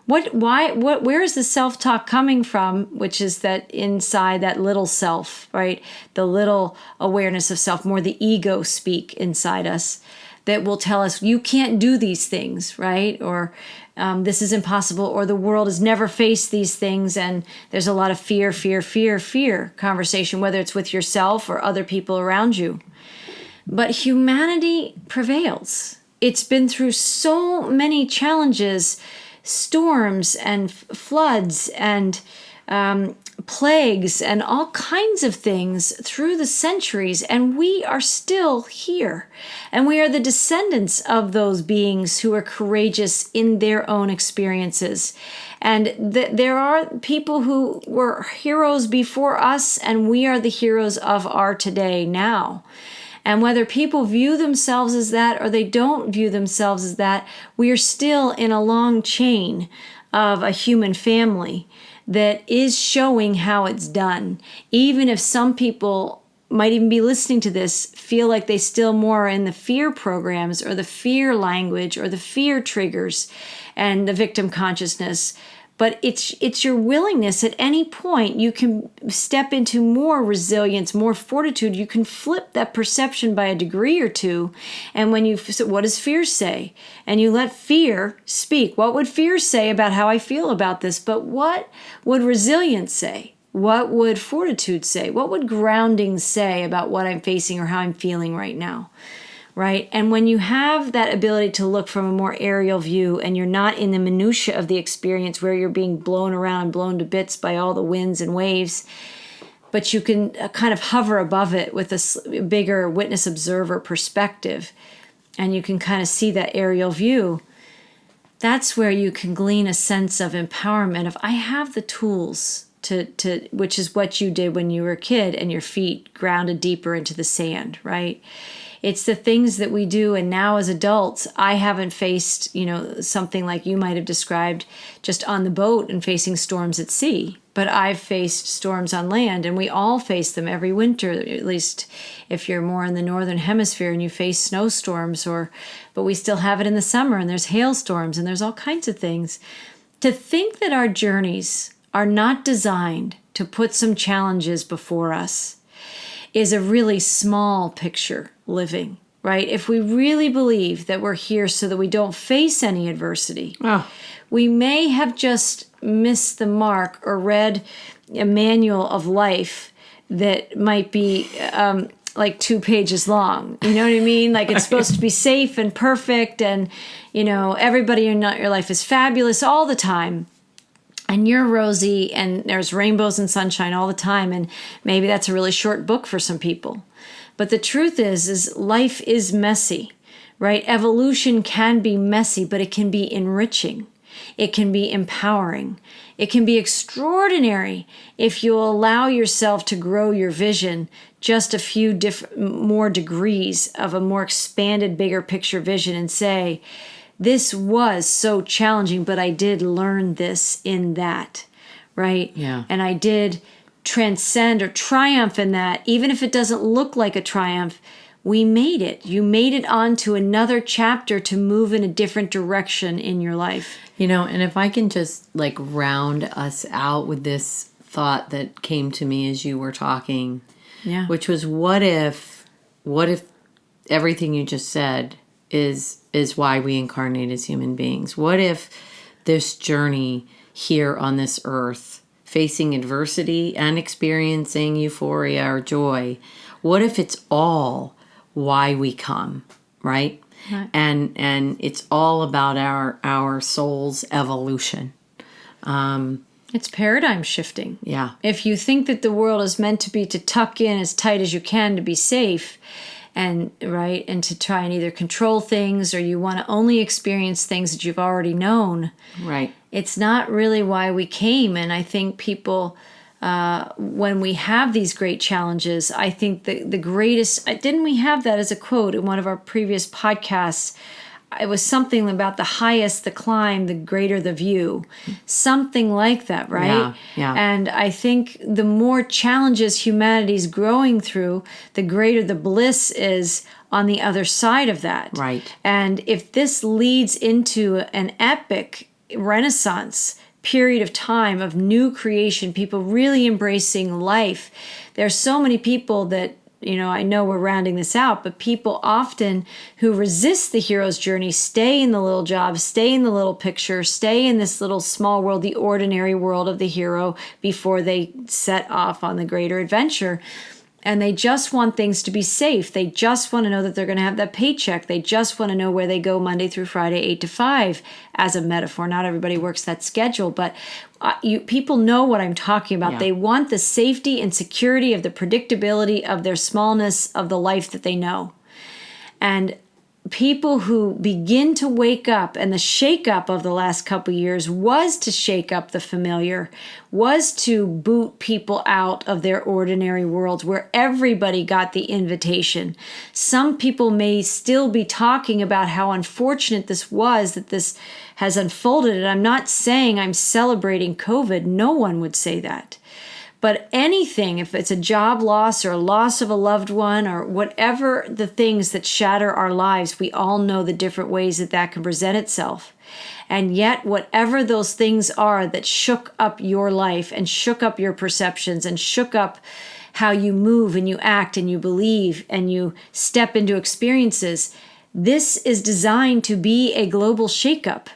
Where is the self-talk coming from? Which is that inside that little self, right? The little awareness of self, more the ego speak inside us that will tell us, you can't do these things, right? Or this is impossible, or the world has never faced these things. And there's a lot of fear conversation, whether it's with yourself or other people around you. But humanity prevails. It's been through so many challenges, storms and floods and plagues and all kinds of things through the centuries, and we are still here. And we are the descendants of those beings who are courageous in their own experiences. And there are people who were heroes before us, and we are the heroes of our today now. And whether people view themselves as that or they don't view themselves as that, we are still in a long chain of a human family that is showing how it's done. Even if some people might even be listening to this, feel like they still more are in the fear programs or the fear language or the fear triggers and the victim consciousness. But it's your willingness. At any point, you can step into more resilience, more fortitude. You can flip that perception by a degree or two. And when what does fear say? And you let fear speak. What would fear say about how I feel about this? But what would resilience say? What would fortitude say? What would grounding say about what I'm facing or how I'm feeling right now? Right? And when you have that ability to look from a more aerial view and you're not in the minutia of the experience where you're being blown around and blown to bits by all the winds and waves, but you can kind of hover above it with a bigger witness observer perspective, and you can kind of see that aerial view, that's where you can glean a sense of empowerment of, I have the tools to which is what you did when you were a kid and your feet grounded deeper into the sand, right? It's the things that we do. And now as adults, I haven't faced, something like you might have described just on the boat and facing storms at sea. But I've faced storms on land, and we all face them every winter, at least if you're more in the northern hemisphere and you face snowstorms, but we still have it in the summer, and there's hailstorms, and there's all kinds of things. To think that our journeys are not designed to put some challenges before us is a really small picture living, right? If we really believe that we're here so that we don't face any adversity, we may have just missed the mark or read a manual of life that might be like 2 pages long. You know what I mean? Like it's supposed to be safe and perfect, and everybody in your life is fabulous all the time. And you're rosy, and there's rainbows and sunshine all the time. And maybe that's a really short book for some people. But the truth is life is messy, right? Evolution can be messy, but it can be enriching. It can be empowering. It can be extraordinary if you allow yourself to grow your vision just a few more degrees of a more expanded, bigger picture vision and say, this was so challenging, but I did learn this in that, right? Yeah. And I did transcend or triumph in that. Even if it doesn't look like a triumph, we made it. You made it onto another chapter to move in a different direction in your life. And if I can just round us out with this thought that came to me as you were talking, which was what if everything you just said is why we incarnate as human beings? What if this journey here on this earth, facing adversity and experiencing euphoria or joy, what if it's all why we come, right? Right. And it's all about our soul's evolution. It's paradigm shifting. Yeah. If you think that the world is meant to be to tuck in as tight as you can to be safe, and to try and either control things, or you want to only experience things that you've already known. Right. It's not really why we came. And I think people, when we have these great challenges, I think the greatest, didn't we have that as a quote in one of our previous podcasts? It was something about the highest the climb, the greater the view. Something like that, right? Yeah. And I think the more challenges humanity's growing through, the greater the bliss is on the other side of that. Right. And if this leads into an epic renaissance period of time of new creation, people really embracing life. There's so many people that, I know we're rounding this out, but people often who resist the hero's journey stay in the little job, stay in the little picture, stay in this little small world, the ordinary world of the hero before they set off on the greater adventure. And they just want things to be safe. They just want to know that they're going to have that paycheck. They just want to know where they go Monday through Friday, 8 to 5, as a metaphor. Not everybody works that schedule, but people know what I'm talking about. Yeah. They want the safety and security of the predictability of their smallness of the life that they know. And people who begin to wake up, and the shake-up of the last couple of years was to shake up the familiar, was to boot people out of their ordinary worlds where everybody got the invitation. Some people may still be talking about how unfortunate this was, that this has unfolded. And I'm not saying I'm celebrating COVID. No one would say that. But anything, if it's a job loss or a loss of a loved one or whatever the things that shatter our lives, we all know the different ways that that can present itself. And yet, whatever those things are that shook up your life and shook up your perceptions and shook up how you move and you act and you believe and you step into experiences, this is designed to be a global shakeup.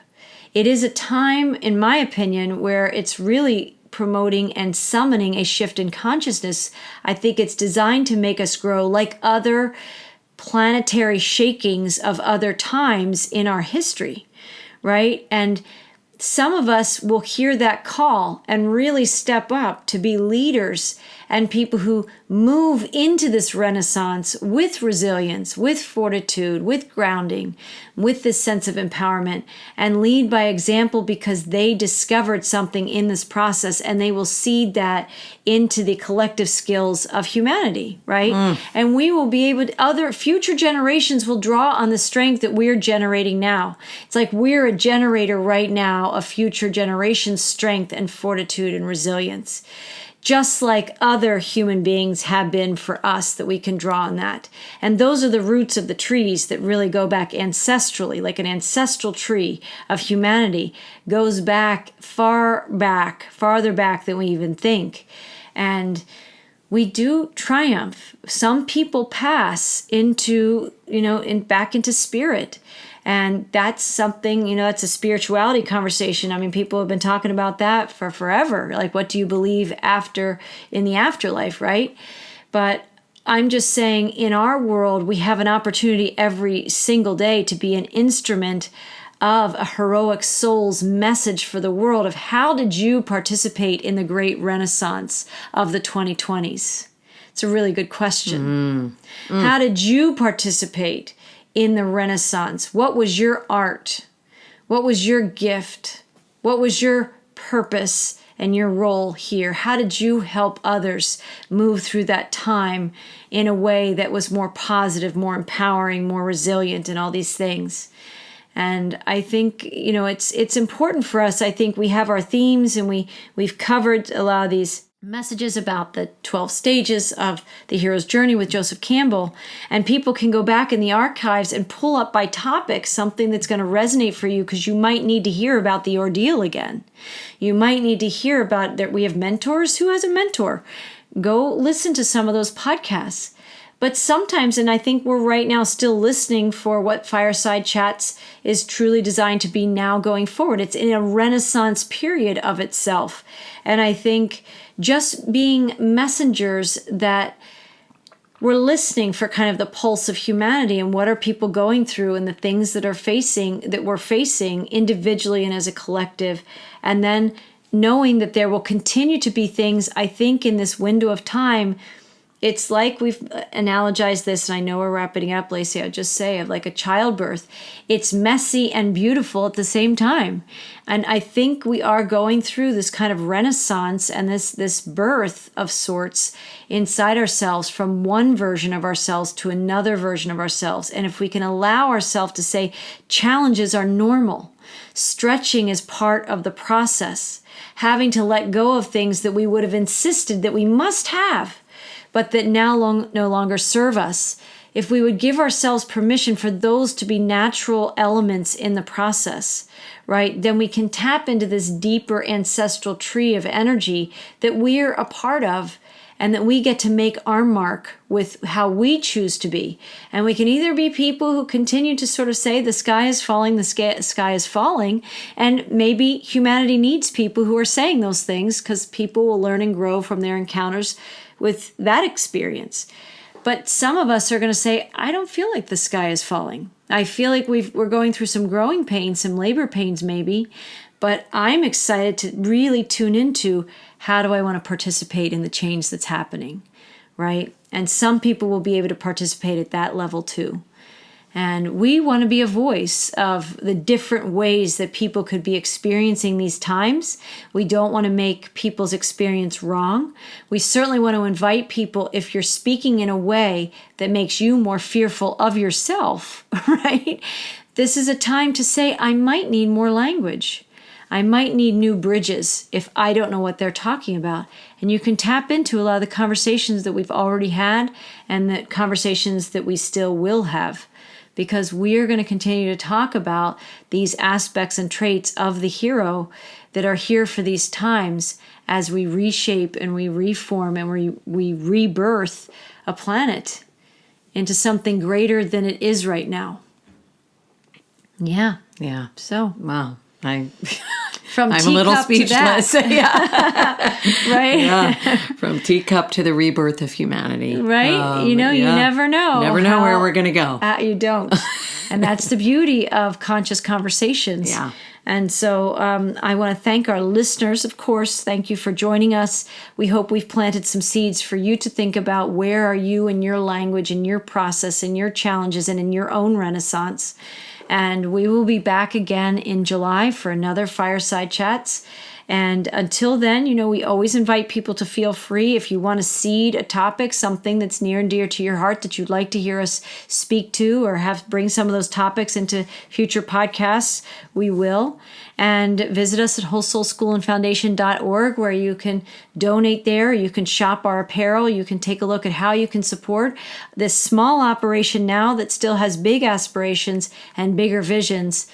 It is a time, in my opinion, where it's really promoting and summoning a shift in consciousness. I think it's designed to make us grow like other planetary shakings of other times in our history, right? And some of us will hear that call and really step up to be leaders and people who move into this renaissance with resilience, with fortitude, with grounding, with this sense of empowerment, and lead by example because they discovered something in this process and they will seed that into the collective skills of humanity, right? And we will be able to, other future generations will draw on the strength that we're generating now. It's like we're a generator right now of future generations' strength and fortitude and resilience, just like other human beings have been for us, that we can draw on that. And those are the roots of the trees that really go back ancestrally, like an ancestral tree of humanity goes back, farther back than we even think. And we do triumph. Some people pass into, back into spirit. And that's something, that's a spirituality conversation. I mean, people have been talking about that for forever. Like, what do you believe in the afterlife, right? But I'm just saying, in our world, we have an opportunity every single day to be an instrument of a heroic soul's message for the world of how did you participate in the great renaissance of the 2020s? It's a really good question. How did you participate in the Renaissance? What was your art? What was your gift? What was your purpose and your role here? How did you help others move through that time in a way that was more positive, more empowering, more resilient, and all these things? And I think, it's important for us. I think we have our themes and we've covered a lot of these messages about the 12 stages of the hero's journey with Joseph Campbell, and people can go back in the archives and pull up by topic something that's going to resonate for you, because you might need to hear about the ordeal again. You might need to hear about that we have mentors. Who has a mentor? Go listen to some of those podcasts. But sometimes, and I think we're right now still listening for what Fireside Chats is truly designed to be now going forward. It's in a renaissance period of itself. And I think just being messengers that we're listening for kind of the pulse of humanity and what are people going through and the things that we're facing individually and as a collective. And then knowing that there will continue to be things, I think, in this window of time. It's like we've analogized this, and I know we're wrapping it up, Lacy, I'll just say, of like a childbirth. It's messy and beautiful at the same time. And I think we are going through this kind of renaissance and this birth of sorts inside ourselves, from one version of ourselves to another version of ourselves. And if we can allow ourselves to say challenges are normal, stretching is part of the process, having to let go of things that we would have insisted that we must have, but that now no longer serve us. if we would give ourselves permission for those to be natural elements in the process, right, then we can tap into this deeper ancestral tree of energy that we're a part of, and that we get to make our mark with how we choose to be. And we can either be people who continue to sort of say the sky is falling, the sky is falling, and maybe humanity needs people who are saying those things because people will learn and grow from their encounters with that experience. But some of us are going to say, I don't feel like the sky is falling. I feel like we're going through some growing pains, some labor pains maybe, but I'm excited to really tune into how do I want to participate in the change that's happening, right? And some people will be able to participate at that level too. And we want to be a voice of the different ways that people could be experiencing these times. We don't want to make people's experience wrong. We certainly want to invite people, if you're speaking in a way that makes you more fearful of yourself, right? This is a time to say, I might need more language. I might need new bridges if I don't know what they're talking about. And you can tap into a lot of the conversations that we've already had and the conversations that we still will have, because we are going to continue to talk about these aspects and traits of the hero that are here for these times as we reshape and we reform and we rebirth a planet into something greater than it is right now. Yeah. Yeah. So, wow. I'm from a little speechless. Right? Yeah. From teacup to the rebirth of humanity. Right? You never know. Never know where we're going to go. You don't. And that's the beauty of conscious conversations. Yeah. And so I want to thank our listeners, of course. Thank you for joining us. We hope we've planted some seeds for you to think about where are you in your language, in your process, in your challenges, and in your own renaissance. And we will be back again in July for another Fireside Chats. And until then, we always invite people to feel free. If you want to seed a topic, something that's near and dear to your heart that you'd like to hear us speak to or bring some of those topics into future podcasts, we will. And visit us at wholesoulschoolandfoundation.org, where you can donate there. You can shop our apparel. You can take a look at how you can support this small operation now that still has big aspirations and bigger visions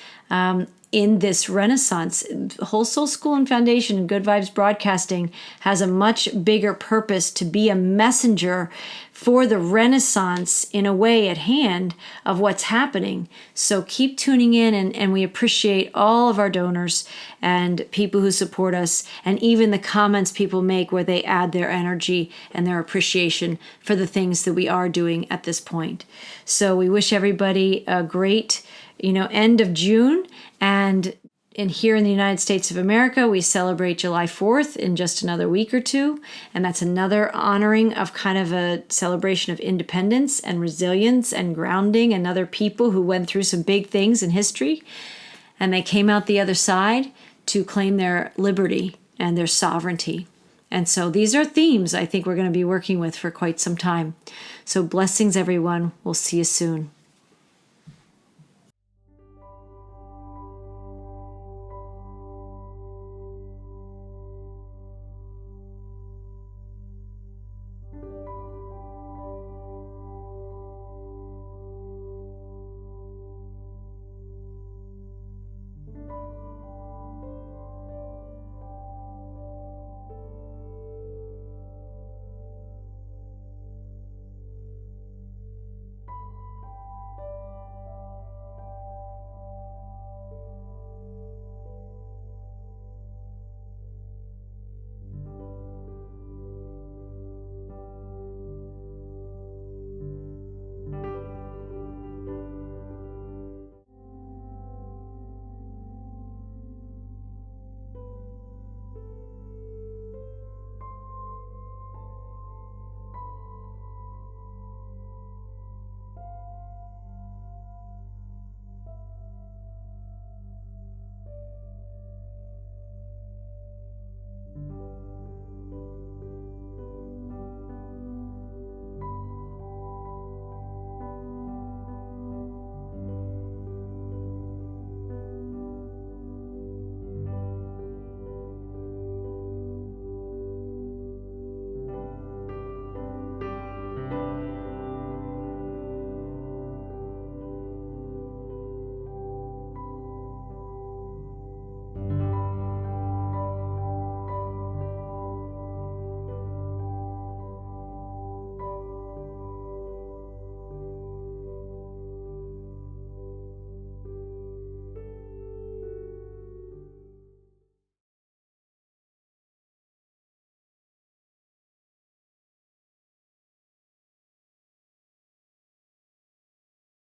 in this renaissance. Whole Soul School and Foundation and Good Vibes Broadcasting has a much bigger purpose to be a messenger for the renaissance in a way at hand of what's happening. So keep tuning in, and we appreciate all of our donors and people who support us, and even the comments people make where they add their energy and their appreciation for the things that we are doing at this point. So we wish everybody a great end of June. And here in the United States of America, we celebrate July 4th in just another week or two. And that's another honoring of kind of a celebration of independence and resilience and grounding and other people who went through some big things in history. And they came out the other side to claim their liberty and their sovereignty. And so these are themes I think we're going to be working with for quite some time. So blessings, everyone. We'll see you soon.